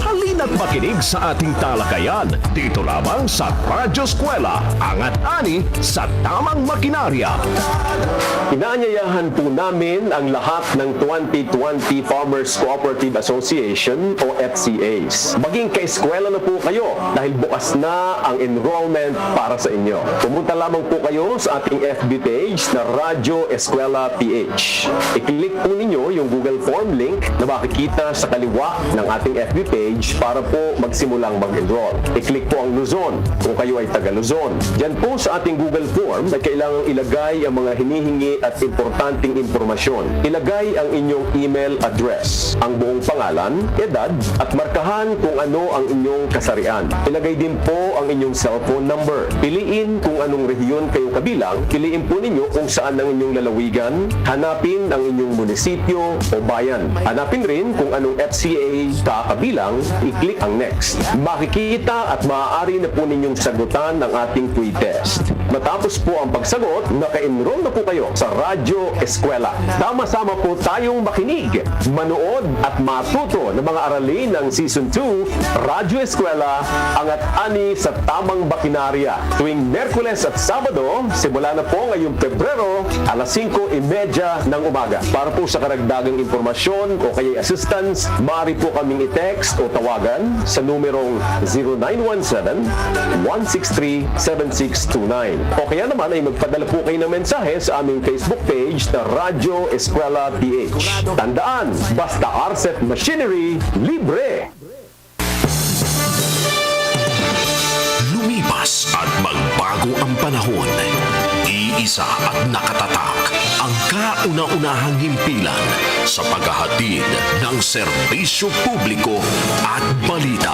Halina't makinig sa ating talakayan dito lamang sa Radyo Eskwela, angat-ani sa tamang makinarya. Inaanyayahan po namin ang lahat ng 2020 Farmers Cooperative Association o FCAs. Maging ka-eskwela na po kayo dahil bukas na ang enrollment para sa inyo. Pumunta lamang po kayo sa ating FB page na Radyo Eskwela PH. I-click po ninyo yung Google Form link na makikita sa kaliwa ng ating FB page para po magsimulang mag-enroll. I-click po ang Luzon kung kayo ay taga Luzon. Diyan po sa ating Google Form ay kailangang ilagay ang mga hinihingi at importanteng impormasyon. Ilagay ang inyong email address, ang buong pangalan, edad, at markahan kung ano ang inyong kasarian. Ilagay din po ang inyong cellphone number. Piliin kung anong rehiyon kayo kabilang. Piliin po ninyo kung saan ang inyong lalawigan. Hanapin ang inyong munisipyo o bayan. Hanapin rin kung anong FCA kabilang. I-click ang next. Makikita at maaari na po ninyong sagutan ang ating pre-test. Matapos po ang pagsagot, naka-enroll na po kayo sa Radyo Eskwela. Sama-sama po tayong makinig, manood at matuto ng mga aralin ng Season 2, Radyo Eskwela, angat-ani sa tamang makinarya. Tuwing Merkules at Sabado, simula na po ngayong Pebrero, alas 5:30 ng umaga. Para po sa karagdagang impormasyon o kaya assistance, maaari po kaming i-text o tawagan sa numerong 0917-163-7629. O kaya naman ay magpadala po kayo ng mensahe sa aming Facebook page na Radyo Eskwela PH. Tandaan, basta RCEP Machinery, libre! Lumipas at magbago ang panahon. Iisa at nakatatak ang kauna-unahang himpilan sa paghahatid ng serbisyo publiko at balita.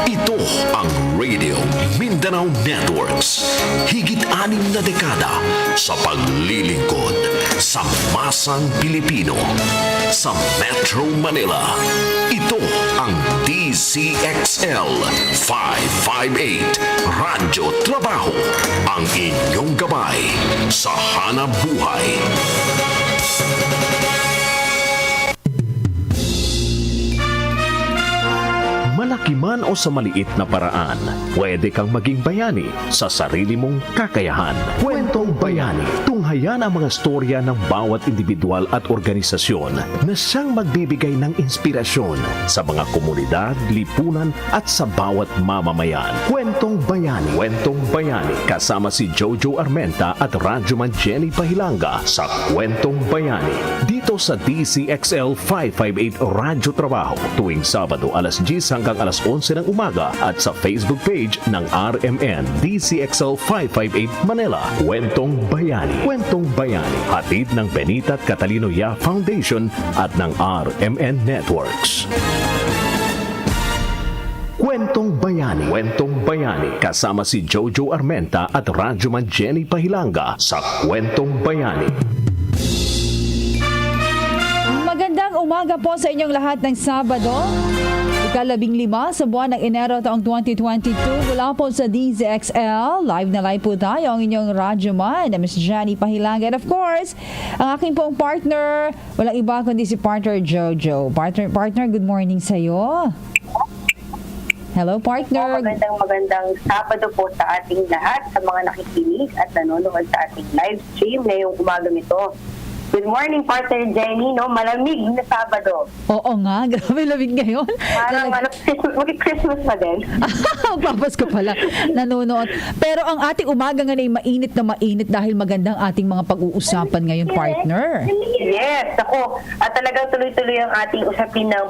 Ito ang Radio Mindanao Networks. Higit 6 na dekada sa paglilingkod sa masang Pilipino. Sa Metro Manila, ito ang DZXL 558 Radyo Trabaho, ang inyong gabay sa hanap buhay. Malaki man o sa maliit na paraan, pwede kang maging bayani sa sarili mong kakayahan. Kwentong Bayani. Tunghayan ang mga storya ng bawat individual at organisasyon na siyang magbibigay ng inspirasyon sa mga komunidad, lipunan at sa bawat mamamayan. Kwentong Bayani. Kwentong Bayani. Kasama si Jojo Armenta at Radyoman Jenny Pahilanga sa Kwentong Bayani. Dito sa DZXL 558 Radyo Trabaho tuwing Sabado alas 10 hanggang alas 11 ng umaga at sa Facebook page ng RMN DZXL 558 Manila. Kwentong Bayani. Kwentong Bayani. Hatid ng Benita at Catalino Ya Foundation at ng RMN Networks. Kwentong Bayani. Kwentong Bayani. Kasama si Jojo Armenta at Radyoman Jenny Pahilanga sa Kwentong Bayani. Magandang umaga po sa inyong lahat ng Sabado. Ika-15 sa buwan ng Enero taong 2022 mula po sa DZXL. Live na live po tayo ang inyong radyoman na Miss Jenny Pahilanga. And of course, ang aking pong partner, walang iba kundi si partner Jojo. Partner, good morning sa'yo. Hello, partner. Magandang Sabado po sa ating lahat, sa mga nakikinig at nanonood sa ating live stream ngayong umaga nito. Good morning, partner Jenny, no? Malamig na Sabado. Oo nga, grabe lamig ngayon. Parang mag-Christmas na din. Papasko pala, nanonood. Pero ang ating umaga nga ay mainit na mainit dahil magandang ating mga pag-uusapan ngayon, partner. Yes, ako. At talagang tuloy-tuloy ang ating usapin ng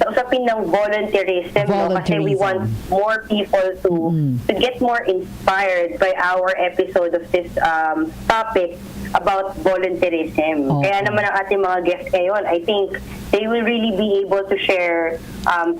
usapin ng volunteerism. No? Kasi we want more people to get more inspired by our episode of this topic about volunteerism. Okay. Kaya naman ang ating mga guests ngayon, I think they will really be able to share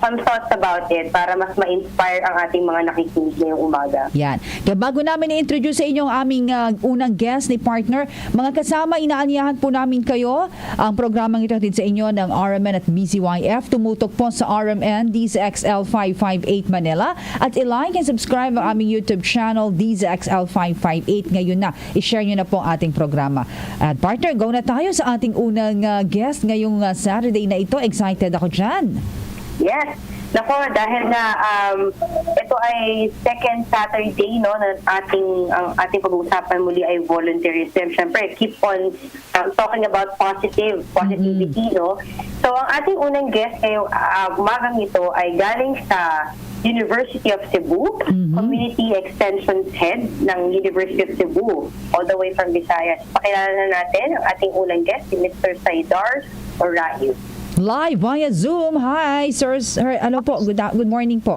some thoughts about it para mas ma-inspire ang ating mga nakikinig ngayong umaga. Yan. Kaya bago namin i-introduce sa inyo ang aming unang guest ni partner, mga kasama, inaanyahan po namin kayo ang programang ito din sa inyo ng RMN at BCYF. Tumutok po sa RMN DZXL 558 Manila at i-like and subscribe ang aming YouTube channel DZXL 558. Ngayon na, i-share nyo na po ang ating program. programa. At partner, go na tayo sa ating unang guest ngayong Saturday na ito. Excited ako dyan. Yes. Nako, dahil na ito ay second Saturday, no, na ang ating pag-uusapan muli ay volunteerism. Siyempre, keep on talking about positivity, no. So, ang ating unang guest ngayong umagang ito ay galing sa University of Cebu, Community Extension Head ng University of Cebu, all the way from Visayas. Pakilala na natin ang ating unang guest, si Mr. Saidar Orayu. Live via Zoom. Hi, sir. Ano po? Good morning po.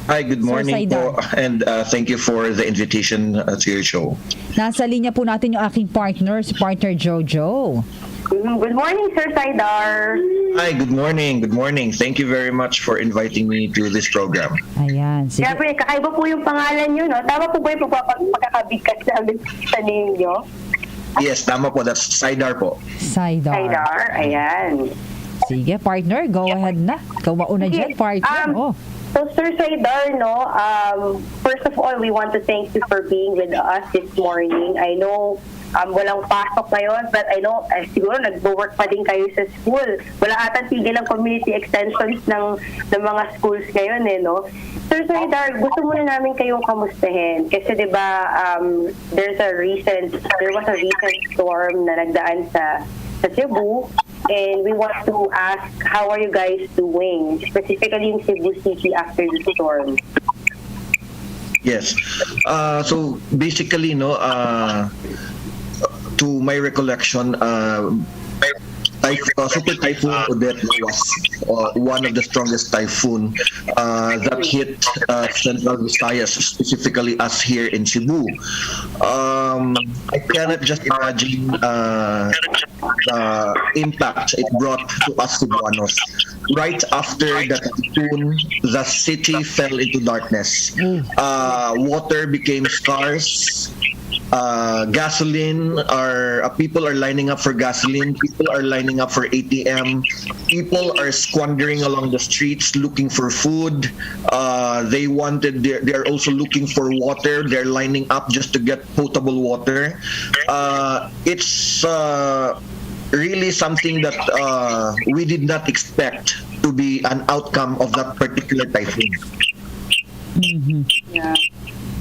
Hi, good morning Saidar. po, and thank you for the invitation to your show. Nasa linya po natin yung aking partner, si partner Jojo. Good morning, Sir Saidar. Hi, good morning. Good morning. Thank you very much for inviting me to this program. Ayan. Sige. Siyempre, kakaiba po yung pangalan nyo, no? Tama po ba yung pagkakabigkas namin sa name nyo? Yes, tama po. That's Saidar po. Saidar. Saidar, ayan. Sige, partner. Go ahead na. Ikaw mauna dyan, partner. So, Sir Saidar, no, first of all, we want to thank you for being with us this morning. I know walang pasok ngayon, but I know siguro nagbo-work pa din kayo sa school. Wala atang tigil ang community extensions ng mga schools ngayon, eh, no? Sir Saidar, gusto muna namin kayong kamustahin kasi 'di ba there was a recent storm na nagdaan sa Cebu, and we want to ask how are you guys doing, specifically in Cebu City after the storm? Yes. So basically, no, to my recollection, Super Typhoon Odette was one of the strongest typhoon that hit Central Visayas, specifically us here in Cebu. I cannot just imagine the impact it brought to us Cebuanos. Right after the typhoon, the city fell into darkness. Water became scarce. Gasoline people are lining up for gasoline, people are lining up for ATM, people are squandering along the streets looking for food. They're also looking for water. They're lining up just to get potable water. It's really something that we did not expect to be an outcome of that particular typhoon. Yeah.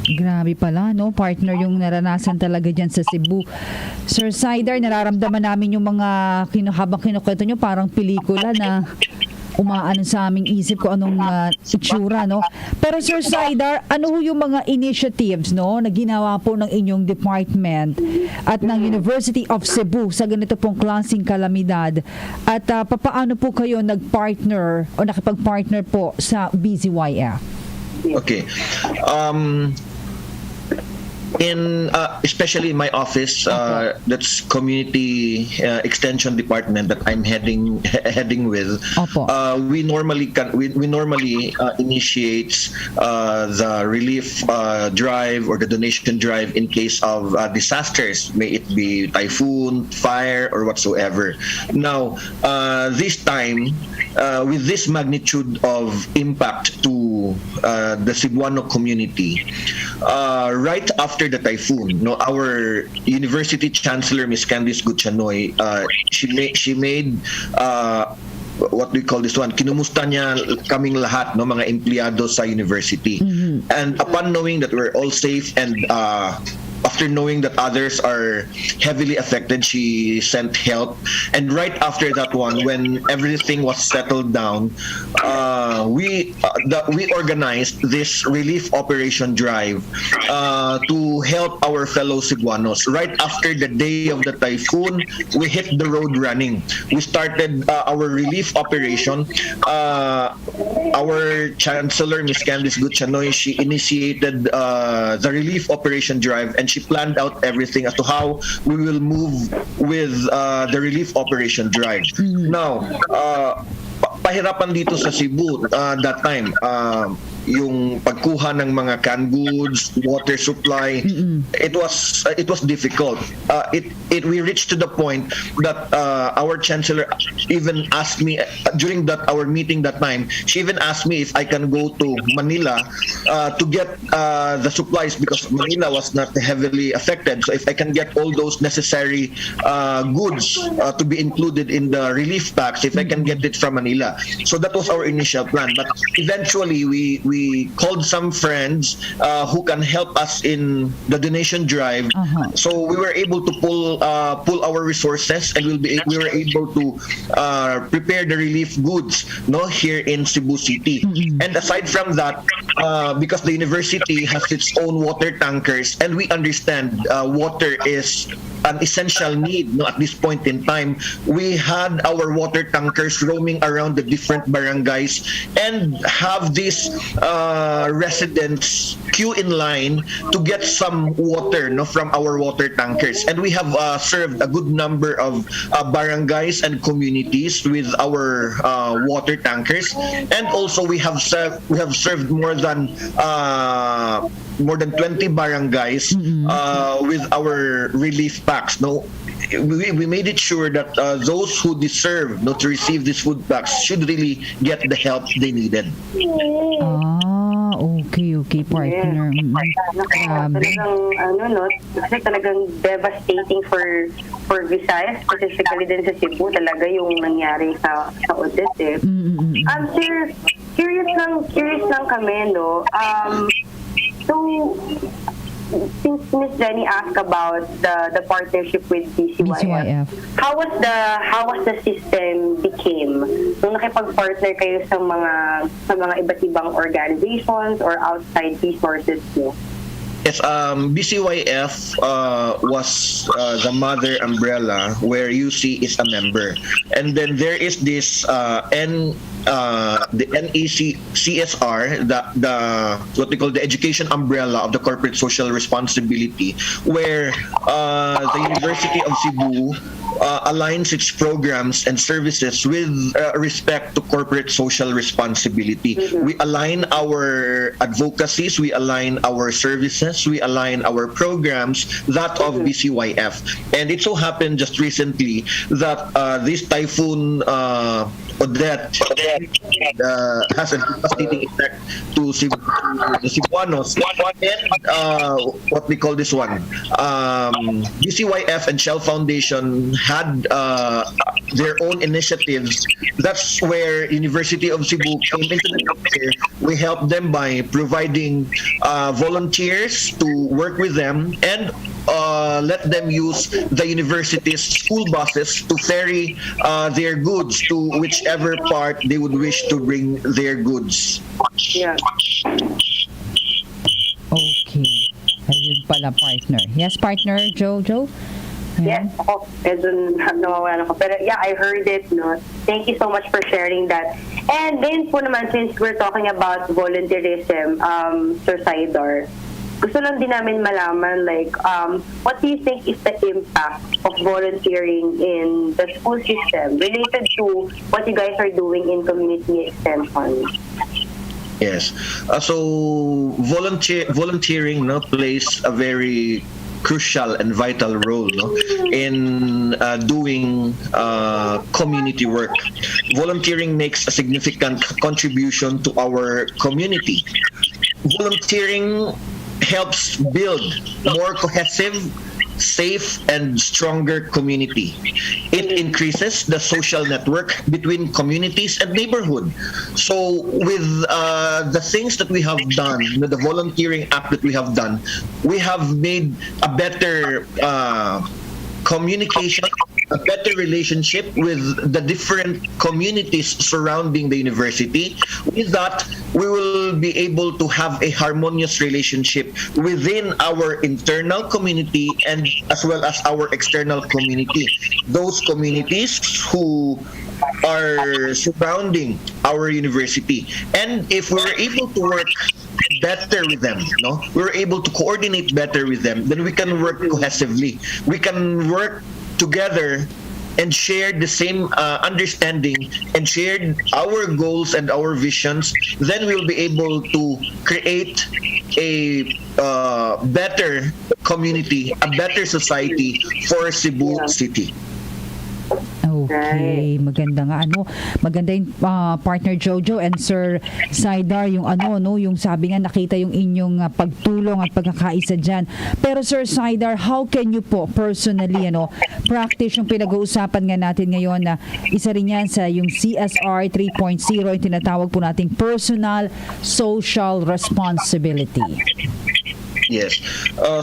Grabe pala, no? Partner, yung naranasan talaga dyan sa Cebu. Sir Saidar, nararamdaman namin yung mga habang kinukwento nyo, parang pelikula na umaano sa aming isip ko anong itsura, no? Pero Sir Saidar, ano yung mga initiatives, no, na ginawa po ng inyong department at ng University of Cebu sa ganito pong klaseng kalamidad? At papaano po kayo nag-partner o nakipag-partner po sa BZYF? Okay. Especially in my office, that's community extension department that I'm heading with. We normally initiate the relief drive or the donation drive in case of disasters, may it be typhoon, fire, or whatsoever. Now, this time, with this magnitude of impact to the Cebuano community, right after the typhoon, no, our university chancellor, Miss Candice Gutchanoy, she made what we call this one, kinumusta niya kaming lahat, no, mga empleyado sa university. And upon knowing that we're all safe and after knowing that others are heavily affected, she sent help. And right after that one, when everything was settled down, we organized this relief operation drive to help our fellow Cebuanos. Right after the day of the typhoon, we hit the road running. We started our relief operation. Our chancellor, Miss Candice Gutchanoy, she initiated the relief operation drive, and she planned out everything as to how we will move with the relief operation drive. Now, pahirapan dito sa Cebu that time. yung pagkuha ng mga canned goods, water supply. It was difficult. We reached to the point that our chancellor even asked me during our meeting that time. She even asked me if I can go to Manila to get the supplies, because Manila was not heavily affected. So if I can get all those necessary goods to be included in the relief packs, if I can get it from Manila. So that was our initial plan. But eventually, we called some friends who can help us in the donation drive. So we were able to pull our resources, and we were able to prepare the relief goods, here in Cebu City. And aside from that, because the university has its own water tankers, and we understand water is an essential need, at this point in time, we had our water tankers roaming around the different barangays and have these residents queue in line to get some water, from our water tankers. And we have served a good number of barangays and communities with our water tankers. And also we have served more than 20 barangays with our relief packs. We made it sure that those who deserve to receive these food packs should really get the help they needed. Okay, partner. Kasi talagang devastating for Visayas, specifically din sa Cebu, talaga yung nangyari sa Odette. Sir, curious lang kami, so, since Miss Jenny asked about the partnership with DZXL, how was the system became nung nakipag-partner kayo sa mga iba't ibang organizations or outside resources niyo? Yes, BCYF was the mother umbrella where UC is a member, and then there is this the NEC CSR, the what they call the education umbrella of the corporate social responsibility, where the University of Cebu aligns its programs and services with respect to corporate social responsibility. We align our advocacies, we align our services, we align our programs that of BCYF. And it so happened just recently that this typhoon Odette has a devastating effect to the Cebuanos. And what we call this one, BCYF and Shell Foundation had their own initiatives. That's where University of Cebu came into the picture. We helped them by providing volunteers to work with them and let them use the university's school buses to ferry their goods to whichever part they would wish to bring their goods. Yeah. Okay. Ayun pala, partner. Yes, partner, Jojo? Yes, ako, medyo nawawalan ako. Pero yeah, I heard it, Thank you so much for sharing that. And then po naman, since we're talking about volunteerism, Sir Saidor, gusto lang din namin malaman, what do you think is the impact of volunteering in the school system related to what you guys are doing in community extension? Yes. So volunteering plays a very crucial and vital role in doing community work. Volunteering makes a significant contribution to our community. Volunteering helps build more cohesive, safe, and stronger community. It increases the social network between communities and neighborhood. So with the things that we have done, the volunteering act that we have done, we have made a better communication, a better relationship with the different communities surrounding the university. With that, we will be able to have a harmonious relationship within our internal community and as well as our external community. Those communities who are surrounding our university. And if we're able to work better with them, we're able to coordinate better with them, then we can work cohesively. We can work together and shared the same understanding and shared our goals and our visions, then we'll be able to create a better community, a better society for Cebu City. Okay, maganda nga maganda yung partner Jojo and Sir Saidar, yung yung sabi nga nakita yung inyong pagtulong at pagkakaisa diyan. Pero Sir Saidar, how can you po personally practice yung pinag-uusapan nga natin ngayon na isa rin yan sa yung CSR 3.0, yung tinatawag po nating personal social responsibility. Yes.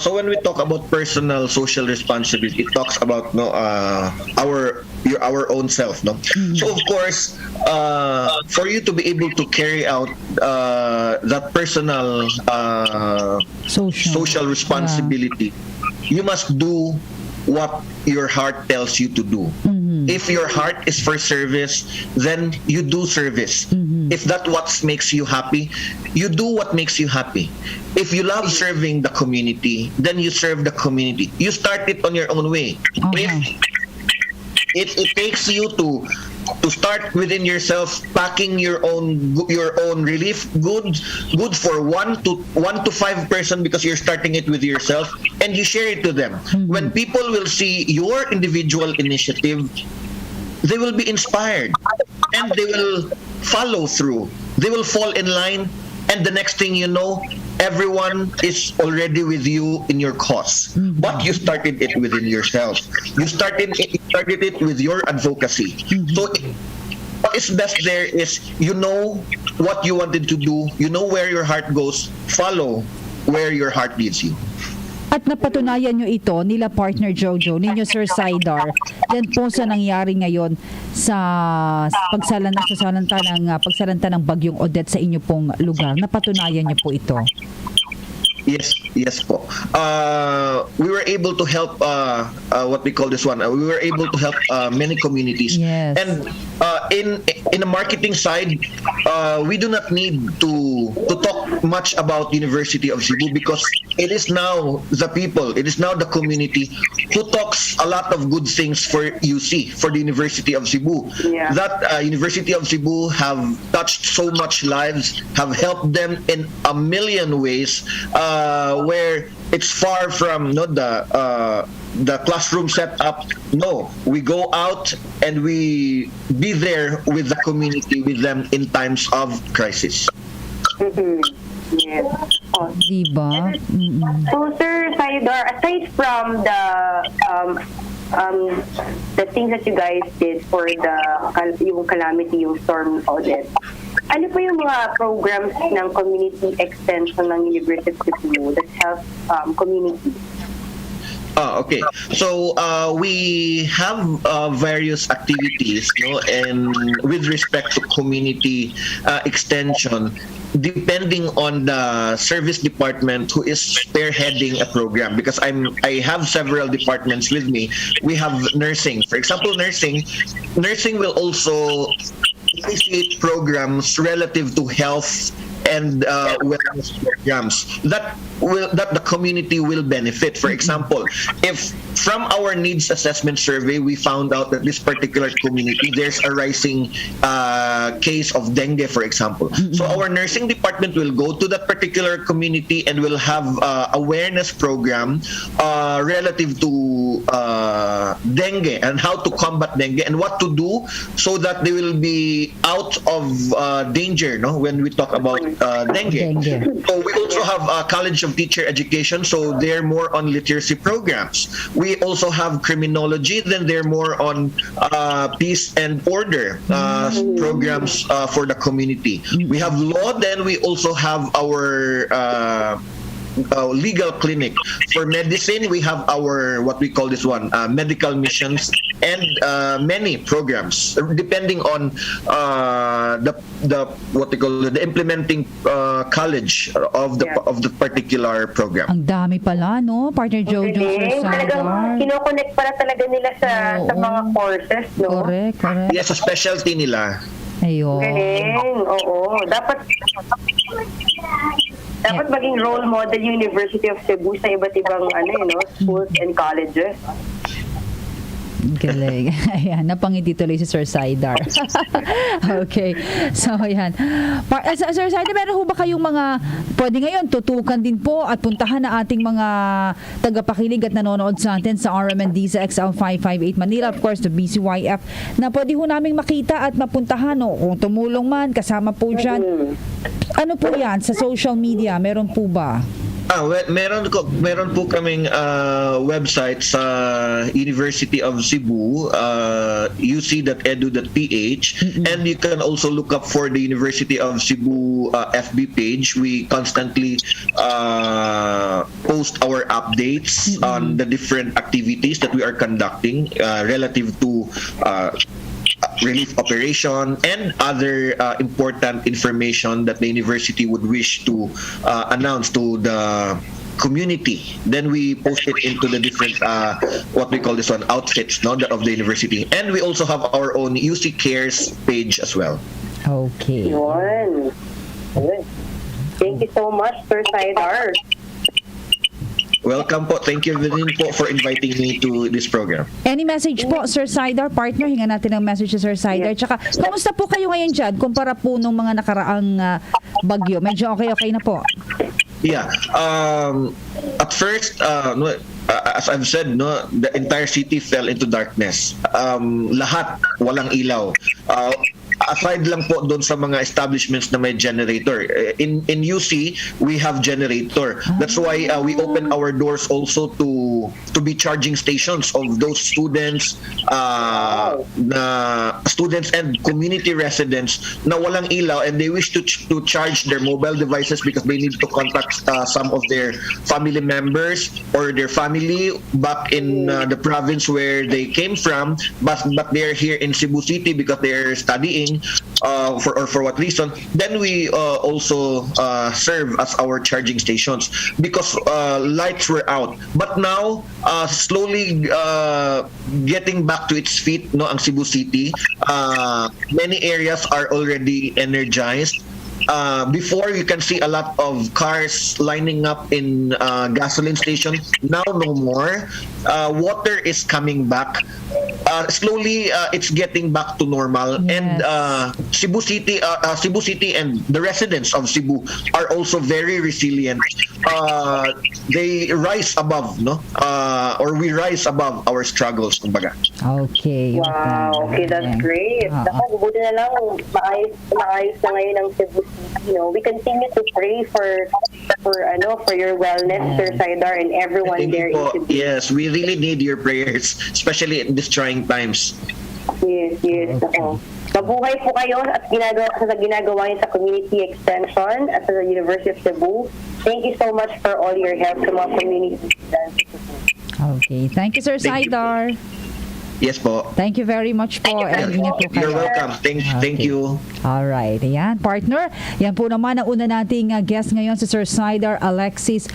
So when we talk about personal social responsibility, it talks about our own self, no. So of course, for you to be able to carry out that personal social responsibility, you must do what your heart tells you to do. If your heart is for service, then you do service. If that what makes you happy, you do what makes you happy. If you love serving the community, then you serve the community. You start it on your own way. If it takes you to start within yourself, packing your own relief goods for one to 5 person, because you're starting it with yourself, and you share it to them. When people will see your individual initiative, they will be inspired and they will follow through. They will fall in line, and the next thing you know, everyone is already with you in your cause. But you started it within yourself. You started it with your advocacy. So what is best there is, you know what you wanted to do, you know where your heart goes, follow where your heart leads you. At napatunayan nyo ito nila partner Jojo, ninyo Sir Saidar, yan po sa nangyari ngayon sa pagsalanta ng bagyong Odette sa inyo pong lugar. Napatunayan nyo po ito. Yes po. We were able to help what we call this one. We were able to help many communities. Yes. And in the marketing side, we do not need to talk much about University of Cebu, because it is now the people, it is now the community who talks a lot of good things for UC, for the University of Cebu. Yeah. That University of Cebu have touched so much lives, have helped them in a million ways, where it's far from the classroom setup. No, we go out and we be there with the community, with them in times of crisis. Yes. Diba? So, Sir Saidar, aside from the things that you guys did for yung calamity, yung storm audit, ano po yung mga programs ng community extension ng University of Cebu that help community? Okay. So we have various activities, and with respect to community extension, depending on the service department who is spearheading a program. Because I have several departments with me. We have nursing, for example, nursing will also initiate programs relative to health and wellness programs that the community will benefit. For example, if from our needs assessment survey we found out that this particular community, there's a rising case of dengue, for example. So our nursing department will go to that particular community and will have awareness program relative to dengue and how to combat dengue and what to do so that they will be out of danger, when we talk about dengue. So we also have College of Teacher Education, so they're more on literacy programs. We also have criminology, then they're more on peace and order programs for the community. We have law, then we also have our legal clinic. For medicine, we have our, what we call this one, medical missions, and many programs depending on the what they call the implementing college of the particular program. Ang dami pala, no? Partner Jojo, Sir Talagang Saidar. kinoconnect pala talaga nila sa mga courses, no? Correct. Yes, a specialty nila. Ayun. Galing, oo. Dapat maging role model University of Cebu sa iba't ibang schools and colleges. Galing. Ayan, napangiti tuloy si Sir Saidar. Okay. So, ayan. Sir Saidar, meron ho ba kayong mga, pwede ngayon, tutukan din po at puntahan na ating mga tagapakilig at nanonood sa atin sa RMN DZXL 558 Manila, of course, the BCYF, na pwede ho naming makita at mapuntahan, o kung tumulong man, kasama po dyan. Ano po yan sa social media? Meron po ba? Meron po kaming website sa University of Cebu, uc.edu.ph, and you can also look up for the University of Cebu FB page. We constantly post our updates on the different activities that we are conducting relative to relief operation and other important information that the university would wish to announce to the community. Then we post it into the different what we call this one, outfits, no, of the university, and we also have our own UC Cares page as well. Okay. Yun. Good. Thank you so much, Sir Saidar. Welcome po. Thank you din po for inviting me to this program. Any message po, Sir Saidar? Partner, hinga natin ng message sa Sir Saidar. Tsaka, kamusta po kayo ngayon dyan kumpara po nung mga nakaraang bagyo? Medyo okay na po? Yeah. At first, as I've said, no, the entire city fell into darkness. Lahat walang ilaw. Aside lang po doon sa mga establishments na may generator. In UC, we have generator. That's why we open our doors also to be charging stations of those students, students and community residents na walang ilaw and they wish to charge their mobile devices because they need to contact some of their family members or their family back in the province where they came from, but they're here in Cebu City because they're studying. For what reason? Then we also serve as our charging stations because lights were out. But now, slowly getting back to its feet, no, ang Cebu City. Many areas are already energized. Before, you can see a lot of cars lining up in gasoline stations. Now, no more. Water is coming back. Slowly, it's getting back to normal. Yes. And Cebu City and the residents of Cebu are also very resilient. They rise above, no? Or we rise above our struggles, kumbaga. Okay. Wow, okay, that's great. Naku, buti na lang maayos na ngayon ang Cebu City. You know, we continue to pray for your wellness, Sir Saidar, and everyone Thank there you po. in Cebu. Yes, we really need your prayers, especially in these trying times. Yes. Ako. Mabuhay po kayo at ginagawa niyo sa community extension at sa University of Cebu. Thank you so much for all your help sa mga community students. Okay. Thank you, Sir Thank you. Saidar. Yes po. Thank you very much po. And ingat po kayo. You're welcome. Thank you. Alright. Ayan, partner. Yan po naman ang una nating guest ngayon, si Sir Saidar Alexis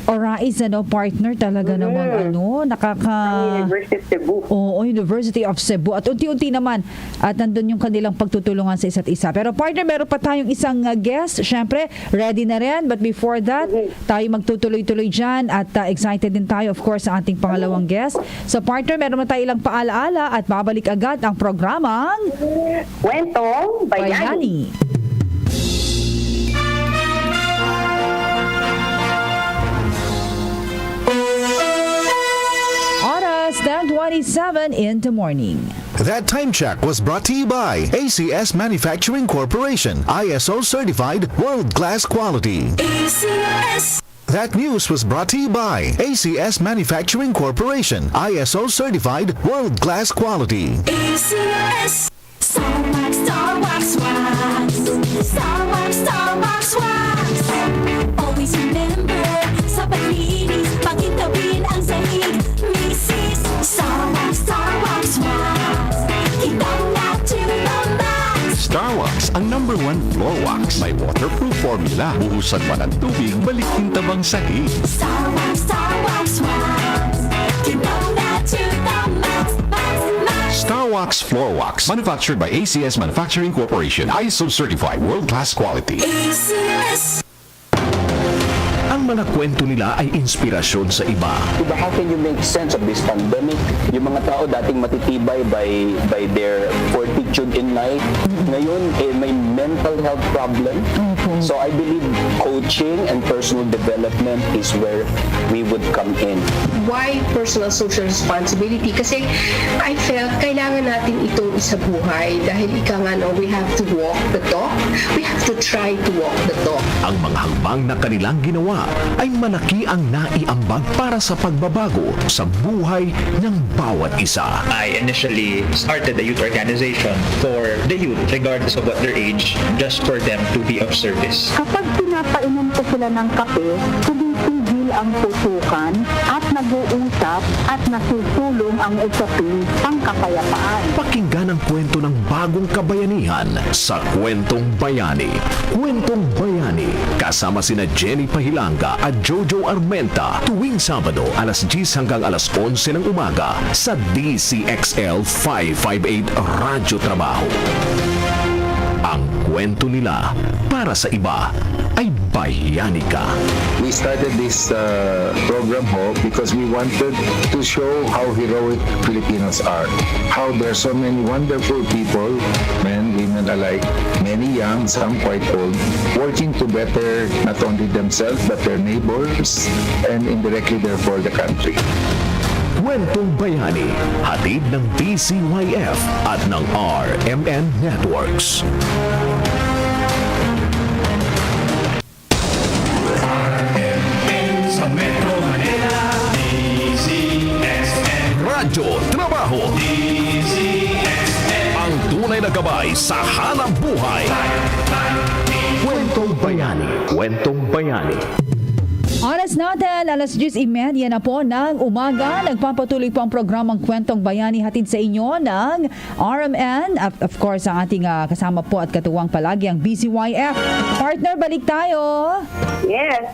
Orais, partner, talaga namang University of Cebu. Oo, University of Cebu. At unti-unti naman, at nandun yung kanilang pagtutulungan sa isa't isa. Pero partner, meron pa tayong isang guest. Siyempre, ready na rin. But before that, tayo magtutuloy-tuloy dyan at excited din tayo, of course, sa ating pangalawang guest. So partner, meron na tayo ilang paalaala at babalik agad ang programang Kwentong Bayani. Oras 10:27 in the morning. That time check was brought to you by ACS Manufacturing Corporation, ISO certified world-class quality. ACS. That news was brought to you by ACS Manufacturing Corporation, ISO certified world-class quality. ACS. Starbucks, Starbucks, wax. Starbucks, Starbucks, wax. Always remember, sa paglinis, pagkitawin ang sahig. Mrs. Starbucks, Starbucks, wax. Kitang na to the max. Starwax, ang #1 floor wax. May waterproof formula. Buhusan man ang tubig, balik yung tabang sahig. Starbucks, Starbucks, wax. Kitang na to the max, max, max. Starwax Floor Wax, manufactured by ACS Manufacturing Corporation, ISO certified world-class quality. ACS. Ang Ang mga kwento nila ay inspirasyon sa iba. Diba, how can you make sense of this pandemic? Yung mga tao dating matitibay by their fortitude in life, ngayon may mental health problem. So I believe coaching and personal development is where we would come in. Why personal social responsibility? Kasi I felt kailangan natin itong isabuhay dahil ika nga no, we have to walk the talk. We have to try to walk the talk. Ang mga hakbang na kanilang ginawa ay malaki ang naiambag para sa pagbabago sa buhay ng bawat isa. I initially started a youth organization for the youth, regardless of what their age, just for them to be of service. Kapag pinapainom ko sila ng kape, tumitigil ang putukan at nag-uusap at nasusulong ang usaping pangkapayapaan. Pakinggan ang kwento ng bagong kabayanihan sa Kwentong Bayani. Kwentong Bayani, kasama sina Jenny Pahilanga at Jojo Armenta tuwing Sabado alas 10 hanggang alas 11 ng umaga sa DZXL 558 Radyo Trabaho. Ang kwento nila para sa iba ay bayani ka. We started this program ho because we wanted to show how heroic Filipinos are. How there are so many wonderful people, men, women alike, many young, some quite old, working to better not only themselves but their neighbors and indirectly therefore the country. Kwentong Bayani, hatid ng DCYF at ng RMN Networks. Sa Metro Manila, DZXL. Radyo Trabaho. DZXL. Ang tunay na gabay sa hanap buhay. Kwentong Bayani. Kwentong Bayani. Oras natin, alas 10:30 na po ng umaga. Nagpapatuloy po ang programang Kwentong Bayani hatid sa inyo ng RMN. At of course, ang ating kasama po at katuwang palagi ang BCYF. Partner, balik tayo. Yes.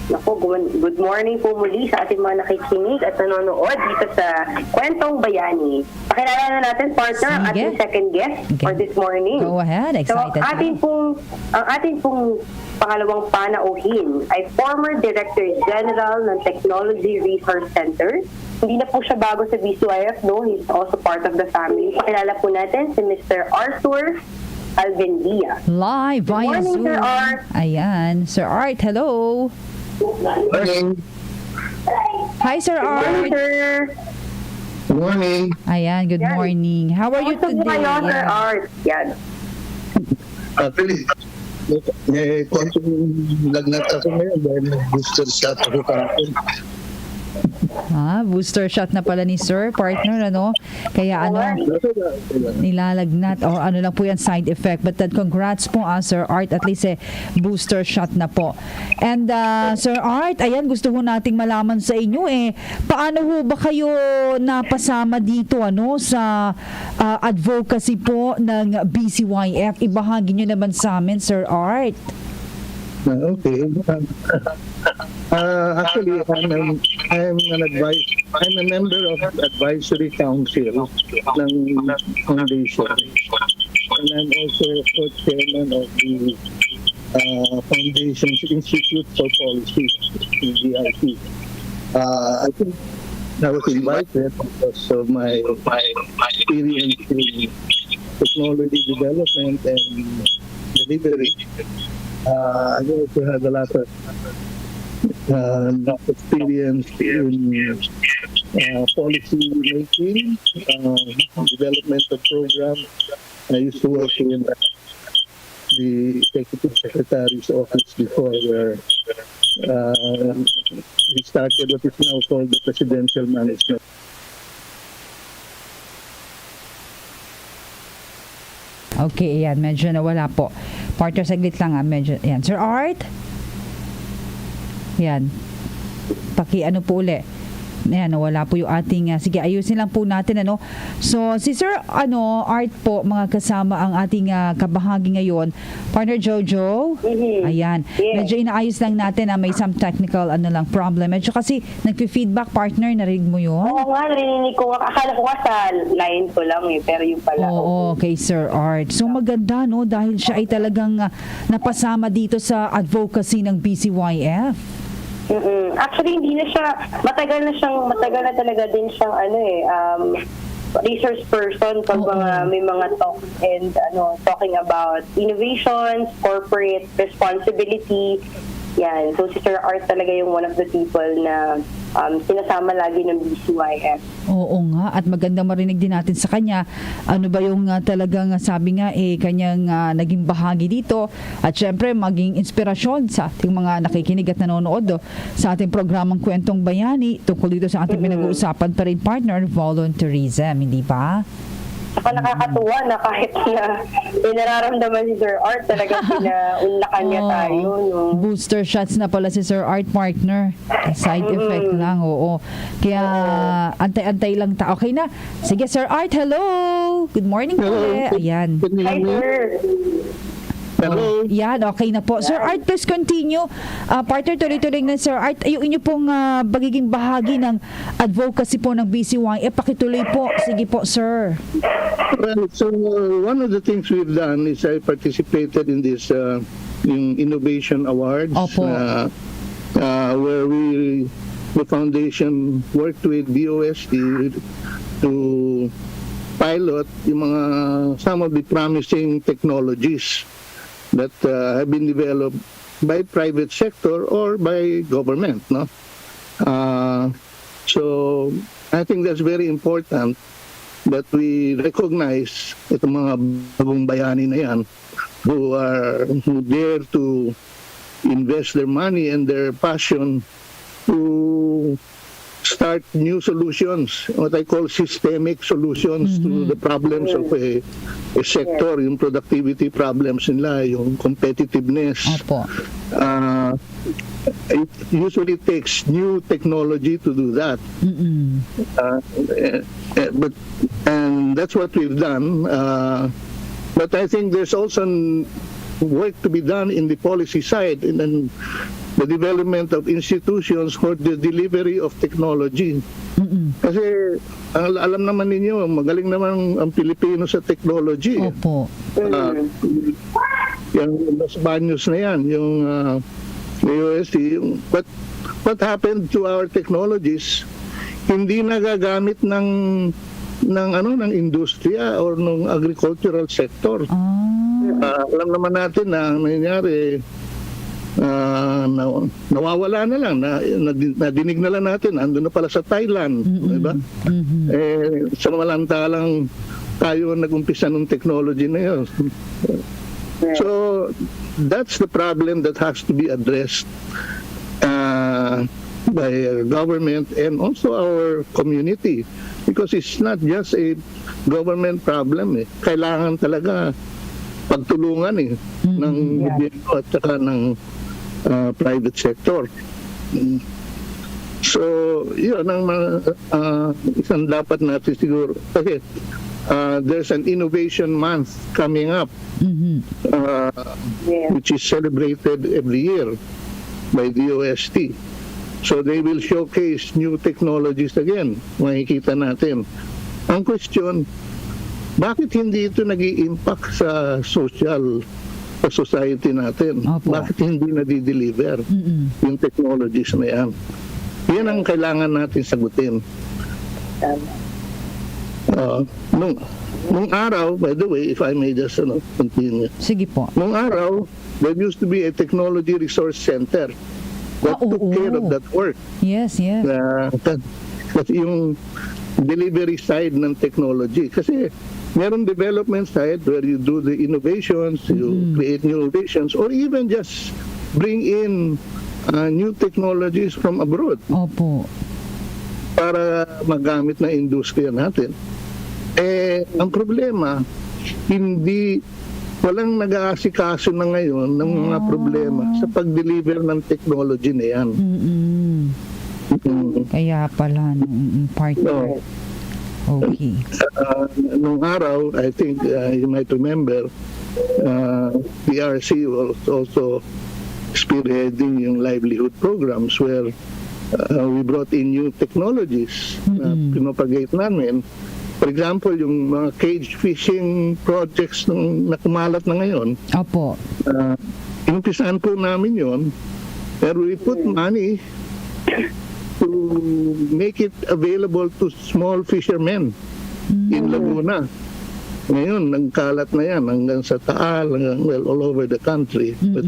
Naku, good morning po muli sa ating mga nakikinig at nanonood dito sa Kwentong Bayani. Pakilala na natin, partner, ang ating second guest for this morning. Go ahead, excited. So, ang ating pong pangalawang panauhin ay former Director General ng Technology Resource Center. Hindi na po siya bago sa BCYF, no? He's also part of the family. Pakilala po natin si Mr. Arthur Alvendia. Live via morning, Zoom. Sir Art. Ayan. Sir Art, hello. Morning. Hi, Sir Good morning, Art. sir. Good morning. Ayan, good morning. How are you Kamusta po today? kayo, Sir Art? Yan. Actually, may konting lagnat ako ngayon dahil booster shot ako kahapon. Booster shot na pala ni Sir, partner, ano? Kaya nilalagnat o ano lang po yan, side effect. But congrats po, Sir Art, at least booster shot na po. And Sir Art, ayan, gusto ho nating malaman sa inyo paano ho ba kayo napasama dito sa advocacy po ng BCYF? Ibahagi nyo naman sa amin, Sir Art. Okay. Actually, I'm a member of the advisory council ng foundation, and I'm also co-chairman of the Foundation's Institute for Policy, CGIP. I think I was invited because of my experience in technology development and delivery. I also had a lot of experience in policy making, development of programs. I used to work in the Executive Secretary's office before, where we started what is now called the Presidential Management. Okay, ayan, medyo nawala po. Partner, saglit lang medyo, ayan. Sir Art? Ayan. Ano po uli. Ayan, nawala po yung ating, sige, ayusin lang po natin, So, si Sir, Art po, mga kasama ang ating kabahagi ngayon. Partner Jojo? Ayan. Yes. Medyo inaayos lang natin may some technical, problem. Medyo kasi, nagpi-feedback, partner, narinig mo yun? Oo nga, narinig ko. Akala ko nga sa line ko lang pero yung pala. Oo, kay Sir Art. So, maganda, dahil siya ay talagang napasama dito sa advocacy ng BCYF. Actually, hindi na siya, matagal na talaga din siyang resource person pag may mga talks and talking about innovations, corporate responsibility. Yan. So si Sir Art talaga yung one of the people na sinasama lagi ng BCYF. Oo nga, at maganda marinig din natin sa kanya ano ba yung talagang sabi nga kanyang naging bahagi dito at syempre maging inspirasyon sa ating mga nakikinig at nanonood sa ating programang Kwentong Bayani tungkol dito sa ating pinag-uusapan pa rin partner volunteerism, hindi ba? Saka nakakatuwa na kahit na nararamdaman si Sir Art, talagang pinaunlakan niya tayo. No? Booster shots na pala si Sir Art, partner. Side effect lang, oo. Kaya antay-antay lang ta. Okay na. Sige, Sir Art, hello! Good morning po. Ayan. Hi, sir. Hello. Yan, okay na po. Sir Art, please continue. Partner, tuloy-tuloy na Sir Art. Yung inyo pong bagiging bahagi ng advocacy po ng BCY. Pakituloy po. Sige po, sir. Well, so one of the things we've done is I participated in this yung Innovation Awards where the foundation worked with BOST to pilot yung mga some of the promising technologies that have been developed by private sector or by government, no? So I think that's very important that we recognize itong mga bagong bayani na yan who dare to invest their money and their passion to start new solutions, what I call systemic solutions to the problems of a sector, yung productivity problems nila, yung competitiveness. It usually takes new technology to do that. And that's what we've done. But I think there's also work to be done in the policy side and then the development of institutions for the delivery of technology. Kasi alam naman ninyo, magaling naman ang Pilipino sa technology. Opo. Yung Los Baños na yan, yung UST, what happened to our technologies, hindi nagagamit ng industriya or ng agricultural sector. Alam naman natin na ang nangyari, nawawala na lang, nadinig na lang natin, andun na pala sa Thailand, diba? Samantalang tayo nag-umpisa ng technology na yun. So that's the problem that has to be addressed by government and also our community, because it's not just a government problem. Kailangan talaga pagtulungan ng gobyerno at saka ng private sector. So, yun ang isang dapat natin siguro. Kasi there's an innovation month coming up which is celebrated every year by DOST. So they will showcase new technologies again. Makikita natin. Ang question, bakit hindi ito nag-i-impact sa society natin? Bakit hindi nadi-deliver yung technologies na yan? Yan ang kailangan natin sagutin. Nung araw, by the way, if I may just continue. Sige po. Nung araw, there used to be a technology resource center that took care of that work. Yes. Kasi yung delivery side ng technology. Kasi meron development side where you do the innovations, you create new innovations, or even just bring in new technologies from abroad. Opo. Para magamit na industriya natin. Ang problema, walang nag-aasikaso na ngayon ng mga problema sa pag-deliver ng technology na yan. Kaya pala, partner. Okay. Nung araw, I think you might remember, PRC was also spearheading yung livelihood programs where we brought in new technologies na pinopagate namin. For example, yung mga cage fishing projects na kumalat na ngayon. Opo. Inumpisahan po namin yon And we put money to make it available to small fishermen in Laguna. Ngayon, nagkalat na yan hanggang sa Taal, all over the country. But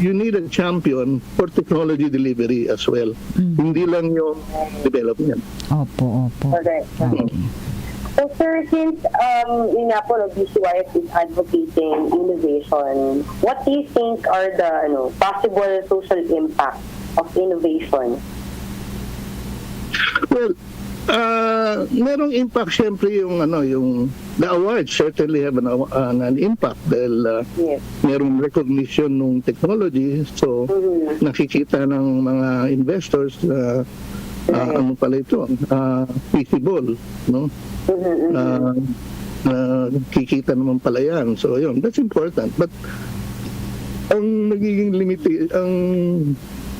you need a champion for technology delivery as well. Hindi lang yung development. Opo. Correct. Okay. So sir, since yun nga po, BCYF is advocating innovation, what do you think are the possible social impact of innovation? Well, merong impact syempre yung the awards certainly have an impact dahil merong recognition ng technology, so nakikita ng mga investors ano pala ito, feasible, no? Kikita naman pala yan, so yun, that's important. But ang nagiging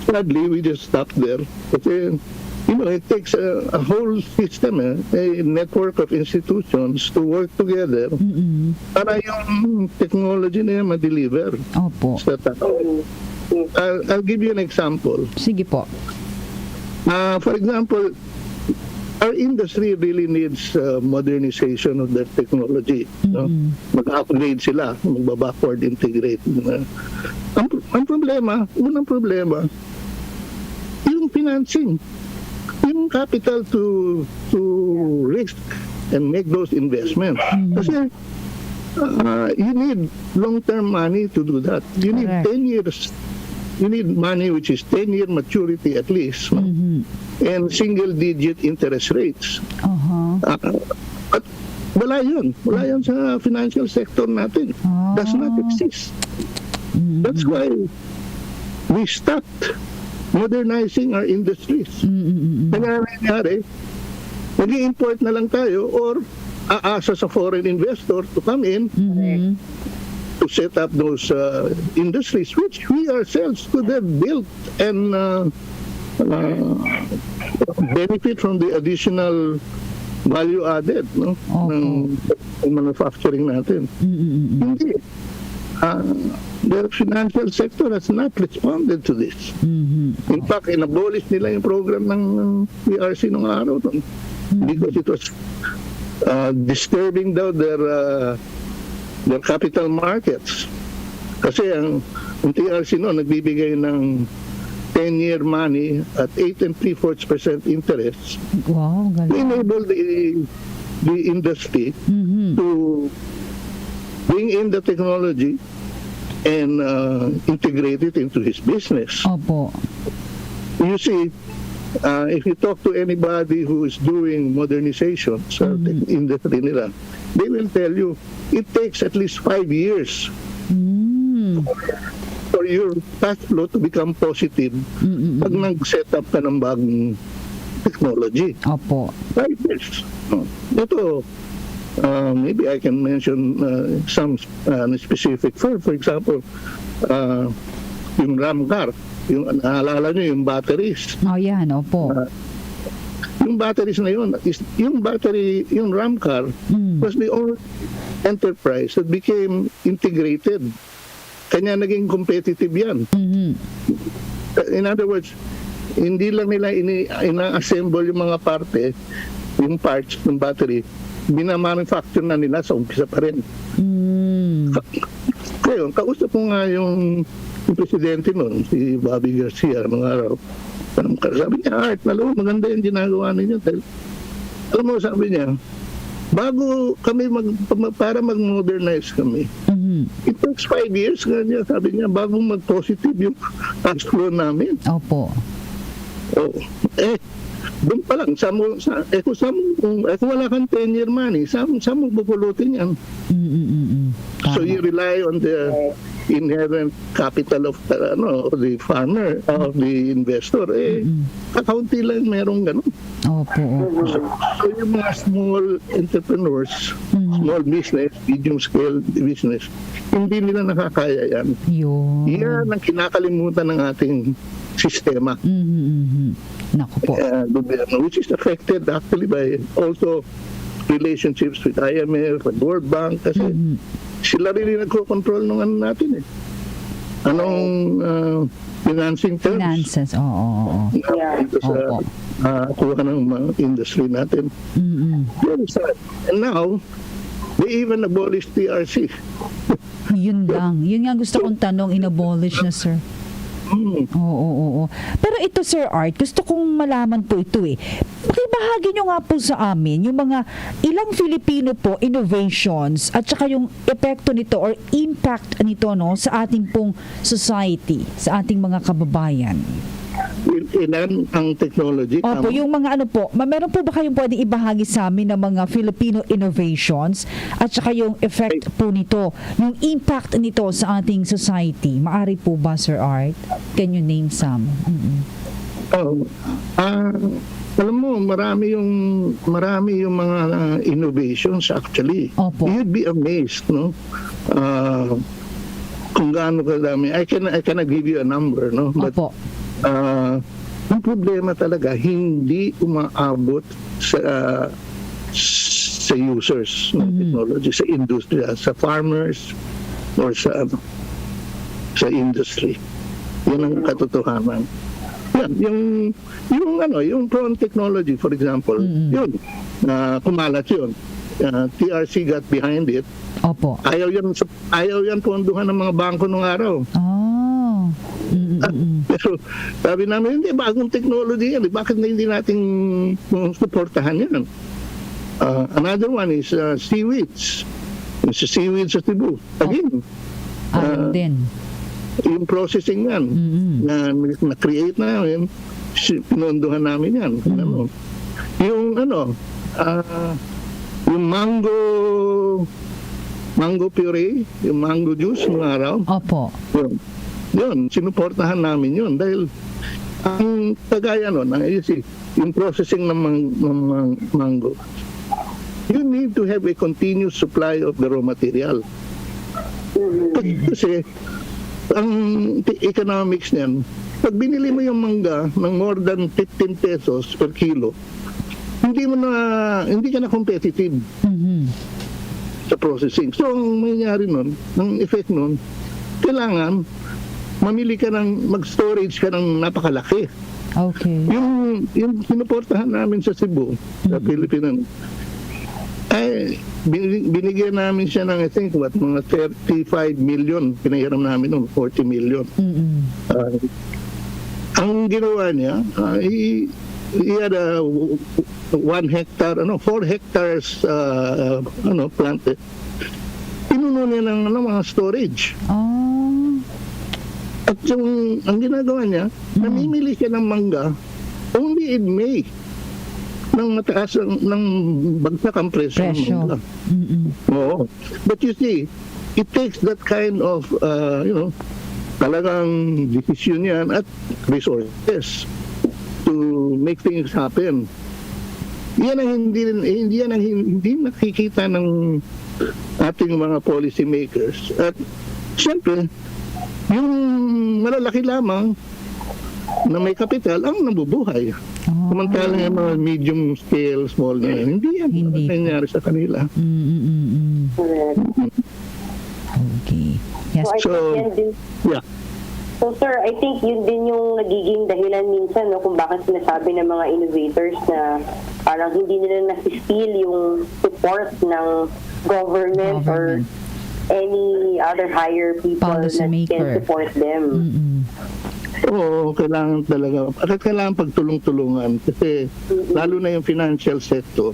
sadly we just stop there kasi it takes a whole system, a network of institutions to work together para yung technology na yan ma-deliver. Opo. I'll give you an example. Sige po. For example, our industry really needs modernization of their technology. No? Mag-upgrade sila, mag-backward integrate. Ang problema, unang problema, yung financing. Yung capital to risk and make those investments. Kasi you need long-term money to do that. You need 10 years. You need money which is 10-year maturity at least. And single-digit interest rates. But wala yun. Wala yun sa financial sector natin. Does not exist. That's why we stopped modernizing our industries. Kaya nangyari, nag-i-import na lang tayo or aasa sa foreign investor to come in to set up those industries which we ourselves could have built and benefit from the additional value added ng manufacturing natin. Hindi. The financial sector has not responded to this. In fact, inabolish nila yung program ng PRC nung araw because it was disturbing daw their capital markets. Kasi ang PRC noon nagbibigay ng 10-year money at 8 3/4% interest. Wow, to enable the industry to bring in the technology and integrate it into his business. Opo. You see, if you talk to anybody who is doing modernization sa industry nila, they will tell you it takes at least 5 years for your cash flow to become positive pag nag-set up ka ng bagong technology. Opo. 5 years. Ito, maybe I can mention some specific. For example, yung RAM car, yung naalala nyo, yung batteries. Oh, yan, opo. Yung batteries na yun, yung RAM car was the only enterprise that became integrated. Kanya naging competitive yan. In other words, hindi lang nila ina-assemble yung mga parte, yung parts ng battery, binamanufacture na nila sa umpisa pa rin. Kaya kausap ko nga yung presidente nun, si Bobby Garcia, nung araw. Sabi niya, Art, maganda yung ginagawa ninyo. Alam mo, sabi niya, bago kami para mag-modernize kami, it takes 5 years, ganyan, sabi niya, bago mag-positive yung cash flow namin. Opo. Doon pa lang, kung wala kang 10-year money, saan mo pupulutin yan? So you rely on the inherent capital of the farmer, of the investor. Kakaunti lang merong ganun. Opo. So yung mga small entrepreneurs, small business, medium scale business, hindi nila nakakaya yan. Yan ang kinakalimutan ng ating sistema. Naku po. Which is affected actually by also relationships with IMF and World Bank kasi sila rin nagko-control ng ano natin Anong financing terms? Finances, oo. Ito sa kuha ng mga industry natin. Very sad. And now, they even abolished TRC. Yun lang. Yun nga gusto kong tanong, inabolish na, sir. Oo. Pero ito, Sir Art, gusto kong malaman po ito eh. Pakibahagi nyo nga po sa amin yung mga ilang Filipino po innovations at saka yung epekto nito or impact nito no sa ating pong society, sa ating mga kababayan. Ilan ang technology? Opo, yung mga ano po, meron po ba kayong pwedeng ibahagi sa amin ng mga Filipino innovations at saka yung effect po nito, yung impact nito sa ating society? Maari po ba, Sir Art? Can you name some? Alam mo, marami yung mga innovations actually. Opo. You'd be amazed, no? Kung gaano kadami. I cannot give you a number, no? But, Opo. ang problema talaga, hindi umaabot sa users ng technology, sa industriya, sa farmers, or sa industry. Yan ang katotohanan. Yan, yung prawn technology, for example, yun, kumalat yun. TRC got behind it. Opo. Ayaw yan ponduhan ng mga bangko nung araw. Pero sabi namin, hindi, bagong technology yan. Bakit na hindi natin supportahan yan? Another one is seaweeds. Yung seaweeds sa Cebu. Again, din. yung processing yan, na-create namin, pinondohan namin yan. Yung yung mango puree, yung mango juice ng araw. Opo. Yun, sinuportahan namin yun dahil ang kagaya nun, yung processing ng mango, you need to have a continuous supply of the raw material. Kasi ang economics niyan, pag binili mo yung mangga ng more than 15 pesos per kilo, hindi ka na competitive sa processing. So, ang mangyayari nun, ang effect nun, kailangan mamili ka mag-storage ka ng napakalaki. Okay. Yung sinuportahan namin sa Cebu, sa Pilipinas, ay binigyan namin siya ng, I think, mga 35 million. Pinahiram namin noon, 40 million. Ang ginawa niya, he had a 1 hectare, 4 hectares planted. Pinuno niya ng mga storage. At ang ginagawa niya, namimili siya ng mangga only in May ng mataas ng bagsak ang presyo. Oo. But you see, it takes that kind of talagang decision yan at resources to make things happen. Yan ang hindi nakikita ng ating mga policy makers. At siyempre, yung malalaki lamang na may kapital ang nabubuhay. Samantalang yung mga medium scale, small na yan, hindi yan nangyayari sa kanila. Okay. Yes. So sir, I think yun din yung nagiging dahilan minsan kung bakit sinasabi ng mga innovators na parang hindi nila nasi-feel yung support ng government or any other higher people that can support them. Oo, kailangan pagtulong-tulungan kasi lalo na yung financial sector.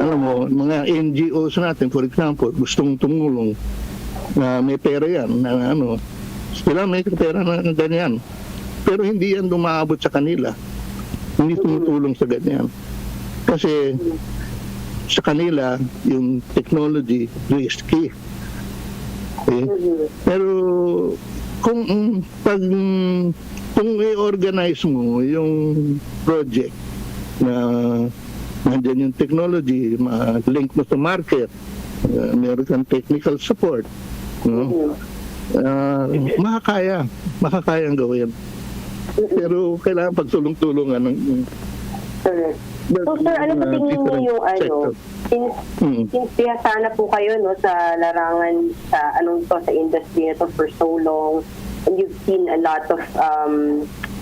Alam mo, mga NGOs natin, for example, gustong tumulong na may pera yan, na sila may pera na ganyan. Pero hindi yan dumaabot sa kanila. Hindi tumutulong sa ganyan. Kasi sa kanila, yung technology risky. Okay? Pero kung i-organize mo yung project na nandiyan yung technology, link mo sa market, meron kang technical support, makakayang gawin. Pero kailangan pagtulong-tulungan. So sir, ano sa tingin niyo yung since bihasa na po kayo no sa larangan sa sa industry na to for so long, and you've seen a lot of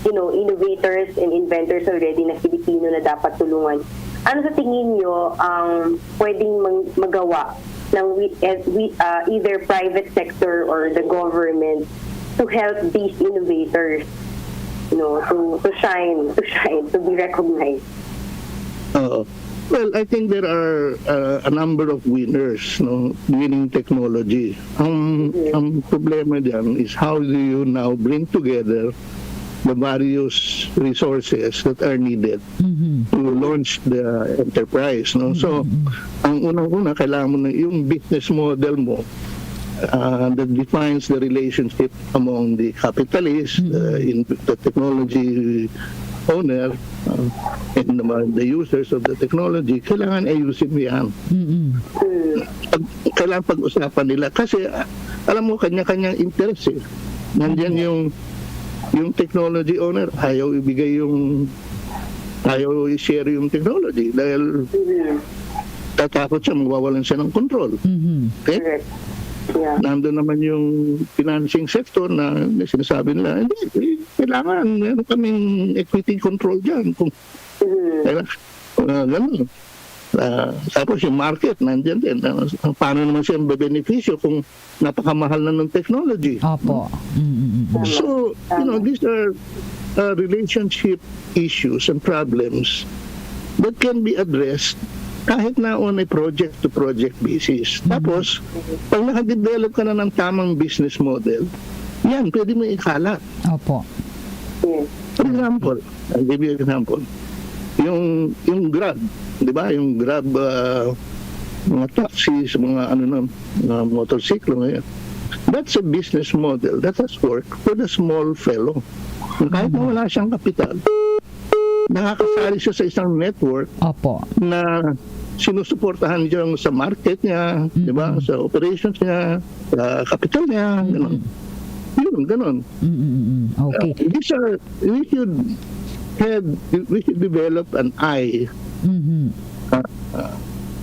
innovators and inventors already na Filipino na dapat tulungan. Ano sa tingin niyo ang pwedeng magawa ng either private sector or the government to help these innovators, to shine, to be recognized? Well, I think there are a number of winners, winning technology. Ang problema diyan is how do you now bring together the various resources that are needed to launch the enterprise. So, ang unang-una, kailangan mo na yung business model mo that defines the relationship among the capitalist, the technology owner, and the users of the technology. Kailangan ayusin mo yan. Kailangan pag-usapan nila. Kasi, alam mo, kanya-kanyang interest eh. Nandyan yung technology owner, ayaw i-share yung technology dahil tatakot siya, mawawalan siya ng control. Okay? Yeah. Nandun naman yung financing sector na sinasabi nila, hindi, kailangan, meron kaming equity control dyan. Ganun. Tapos yung market, nandyan din. Paano naman siya benepisyo kung napakamahal na ng technology? Opo. So, these are relationship issues and problems that can be addressed kahit na on a project-to-project basis. Tapos, pag nakadevelop ka na ng tamang business model, yan, pwede mo ikalat. Opo. For example, I'll give you an example. Yung Grab, di ba? Yung Grab, mga taxis, mga motorsiklo ngayon. That's a business model that has worked for the small fellow. Kahit na wala siyang kapital, nakakasali siya sa isang network na sinusuportahan niya sa market niya, di ba? Sa operations niya, sa capital niya, gano'n. Yun, gano'n. Okay. We should develop an eye.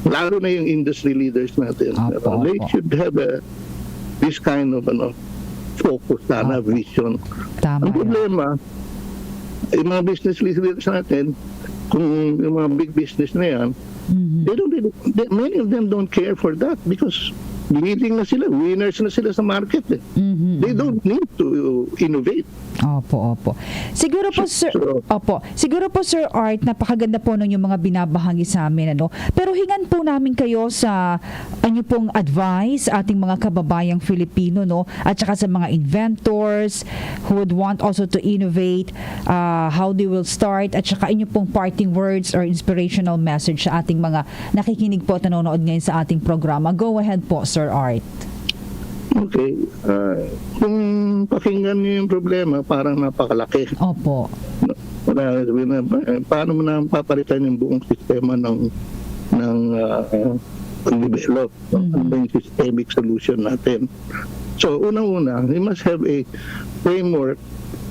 Lalo na yung industry leaders natin. They should have this kind of focus, vision. Ang problema, yung mga business leaders natin, kung yung mga big business na yan, many of them don't care for that because leading na sila, winners na sila sa market. They don't need to innovate. Opo. Siguro po Sir Art, napakaganda po nung yung mga binabahagi sa amin, Pero hingan po namin kayo sa pong advice ating mga kababayang Filipino, at saka sa mga inventors who would want also to innovate, how they will start, at saka inyo pong parting words or inspirational message sa ating mga nakikinig po at nanonood ngayon sa ating programa. Go ahead po, Sir Art. Okay. Kung pakinggan niyo yung problema, parang napakalaki. Opo. Paano mo na papalitan yung buong sistema ng pag-develop? Ano ba yung systemic solution natin? So, unang-una, we must have a framework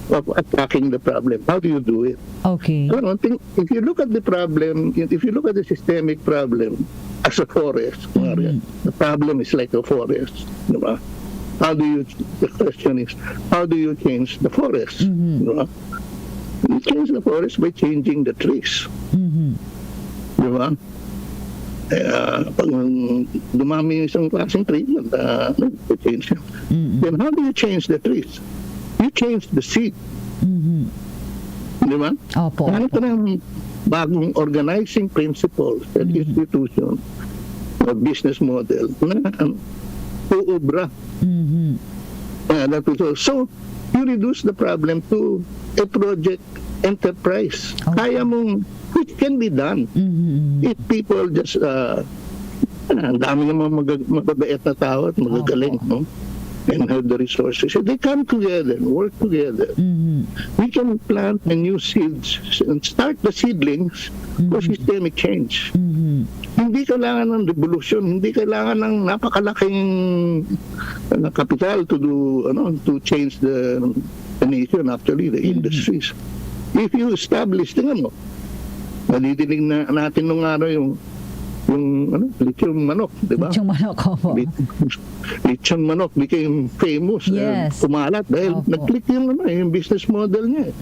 of attacking the problem. How do you do it? Okay. If you look at the problem, if you look at the systemic problem as a forest, the problem is like a forest. Diba? The question is, how do you change the forest? Diba? You change the forest by changing the trees. Diba? Pag dumami yung isang klaseng tree, change it. Then how do you change the trees? You change the seed. Di ba? Opo. Ano ka ng bagong organizing principles and institution or business model na uubra. So, you reduce the problem to a project enterprise. Kaya mong, which can be done if people just, ang dami naman mababait na tao at magagaling, and have the resources. So they come together and work together. We can plant the new seeds and start the seedlings for systemic change. Hindi kailangan ng revolution, hindi kailangan ng napakalaking capital to do to change the nation, actually the industries. If you establish, tingnan mo, Nadidinig na natin nung araw yung lechon manok, di ba? Lechong manok, opo. Lechon manok became famous. Yes. Kumalat dahil Opo. nag-click yung business model niya.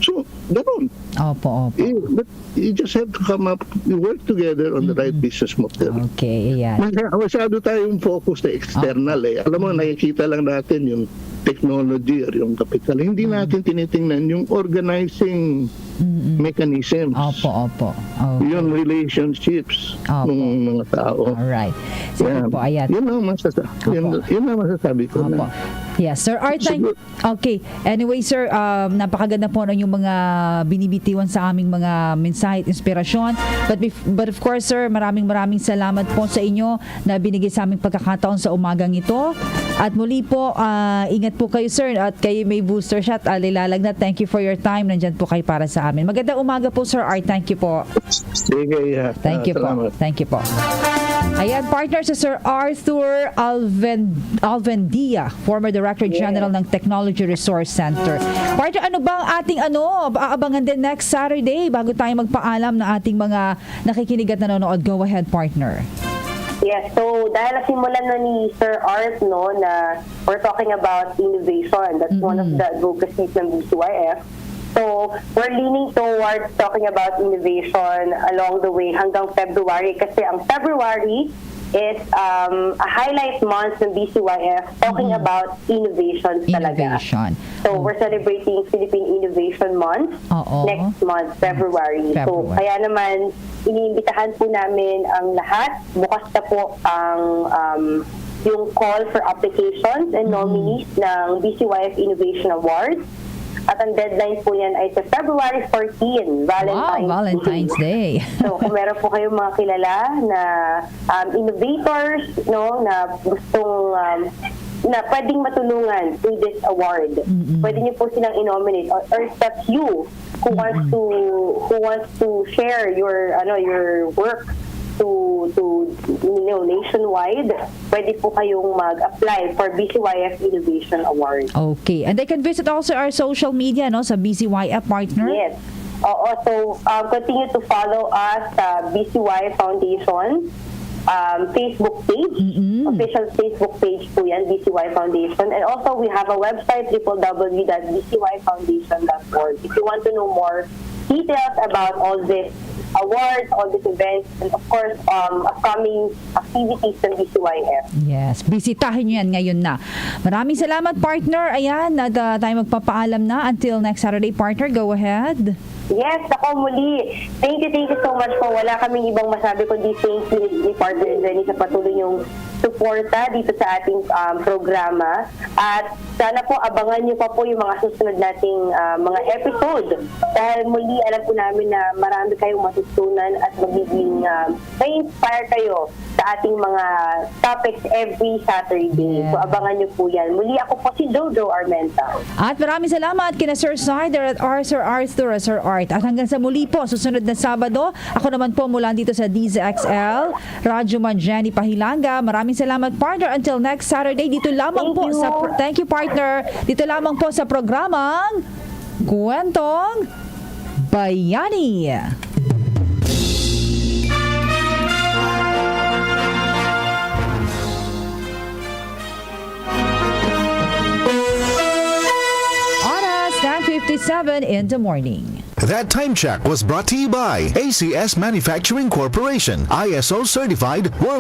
So, ganun. Opo. But you just have to come up, you work together on the right business model. Okay, ayan. Masyado tayong focus na external Alam mo, nakikita lang natin yung technology or yung capital. Hindi natin tinitingnan yung organizing mechanisms. Opo. Yung relationships ng mga tao. Alright. Sige po, ayan. Yun ang masasabi ko. Opo. Yes, Sir Art. Okay. Anyway, sir, napakaganda po yung mga binibitiwan sa aming mga mensahe at inspirasyon. But of course, sir, maraming salamat po sa inyo na binigay sa aming pagkakataon sa umagang ito. At muli po, ingat po kayo, sir. At kayo may booster shot. Lilalag na. Thank you for your time. Nandyan po kayo para sa amin. Magandang umaga po, Sir Art. Thank you po. Sige. Thank you po. Thank you po. Ayan, partner sa Sir Arthur Alvendia, former Director General ng Technology Resource Center. Partner, ano ba ang ating aabangan din next Saturday bago tayo magpaalam na ating mga nakikinig at nanonood? Go ahead, partner. Yes, so dahil nasimulan na ni Sir Art na we're talking about innovation. That's one of the advocacies ng BCYF. So, we're leaning towards talking about innovation along the way hanggang February kasi ang February is a highlight month ng BCYF talking about innovations talaga. So, we're celebrating Philippine Innovation Month next month, February. So, kaya naman, iniimbitahan po namin ang lahat. Bukas na po ang yung call for applications and nominees ng BCYF Innovation Awards. At ang deadline po yan ay sa February 14, Valentine's Day. So, kung meron po kayong mga kilala na innovators, na gustong na pwedeng matulungan through this award, pwede niyo po silang i-nominate or that's you who wants to share your work to nationwide, pwede po kayong mag-apply for BCYF Innovation Award. Okay. And they can visit also our social media, sa BCYF, partner? Yes. So, continue to follow us sa BCY Foundation Facebook page. Official Facebook page po yan, BCY Foundation. And also, we have a website, www.bcyfoundation.org. If you want to know more details about all this awards, all these events, and of course, upcoming activities ng BCYF. Yes, bisitahin nyo yan ngayon na. Maraming salamat, partner. Ayan, tayo magpapaalam na. Until next Saturday, partner, go ahead. Yes, ako muli. Thank you so much po. Wala kaming ibang masabi kundi thank you ni Partner Jenny sa patuloy yung suporta dito sa ating programa. At sana po abangan niyo pa po yung mga susunod nating mga episode. Dahil muli alam po namin na marami kayong matutunan at magiging may-inspire kayo sa ating mga topics every Saturday. So abangan niyo po yan. Muli ako po si Jojo Armenta. At maraming salamat kina Sir Sider at Sir Arthur, Sir Art. At hanggang sa muli po, susunod na Sabado, ako naman po mula dito sa DZXL, Radyo Jenny Pahilanga. Maraming salamat, partner. Until next Saturday, dito lamang thank you, partner. Dito lamang po sa programang Kwentong Bayani. Oras 10:57 in the morning. That time check was brought to you by ACS Manufacturing Corporation, ISO certified world